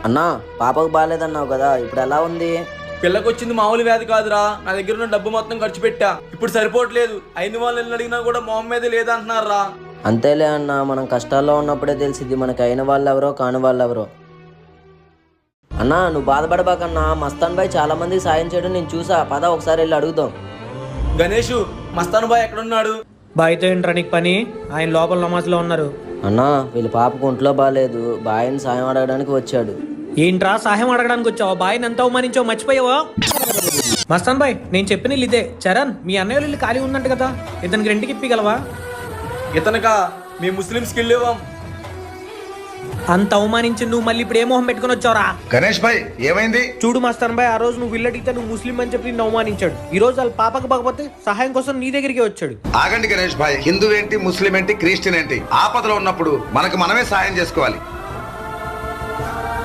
అన్నా పాపకు బాగాలేదన్నావు కదా, ఇప్పుడు ఎలా ఉంది? పిల్లకొచ్చింది మామూలు వ్యాధి కాదురా. నా దగ్గర ఉన్న డబ్బు మొత్తం ఖర్చు పెట్టా, ఇప్పుడు సరిపోవట్లేదు. అయిన వాళ్ళని అడిగినా కూడా మొహం మీద లేదంటున్నారా. అంతేలే అన్నా, మనం కష్టాల్లో ఉన్నప్పుడే తెలిసిద్ది మనకి అయిన వాళ్ళు ఎవరో కాని వాళ్ళు ఎవరో. అన్నా నువ్వు బాధపడబాకన్నా, మస్తాన్ బాయ్ చాలా మందికి సాయం చేయడం నేను చూసా. పద ఒకసారి వెళ్ళి అడుగుదాం. గణేష్, మస్తాన్ బాయ్ ఎక్కడున్నాడు? బాయ్తో ఏంట్రా నీకు పని? ఆయన లోపల నమాజ్లో ఉన్నారు. అన్నా వీళ్ళ పాపకు ఒంట్లో బాగాలేదు, బాయ్ని సాయం అడగడానికి వచ్చాడు. ఏంట్రా సహాయం అడగడానికి వచ్చావు? బాయ్ని ఎంత అవమానించావు, మర్చిపోయావా? మస్తాన్ బాయ్, నేను చెప్పిన ఇదే. చరణ్, మీ అన్నయ్య ఇల్లు ఖాళీ ఉందంట కదా, ఇతనికి రెంట్కి ఇప్పిగలవా? ఇతనకా? మీ ముస్లింస్కి వెళ్ళేవాం. అంత అవమానించి నువ్వు మళ్ళీ ఇప్పుడు ఏ మొహం పెట్టుకుని వచ్చావురా? గణేష్ భాయ్ ఏమైంది? చూడు మస్తాన్ బాయ్, ఆ రోజు నువ్వు ఇల్లు అడిగితే నువ్వు ముస్లిం అని చెప్పి నిన్ను అవమానించాడు. ఈ రోజు వాళ్ళ పాపకు బాగపోతే సహాయం కోసం నీ దగ్గరికి వచ్చాడు. ఆగండి గణేష్ భాయ్, హిందూ ఏంటి, ముస్లిం ఏంటి, క్రిస్టియన్ ఏంటి? ఆపదలో ఉన్నప్పుడు మనకు మనమే సాయం చేసుకోవాలి.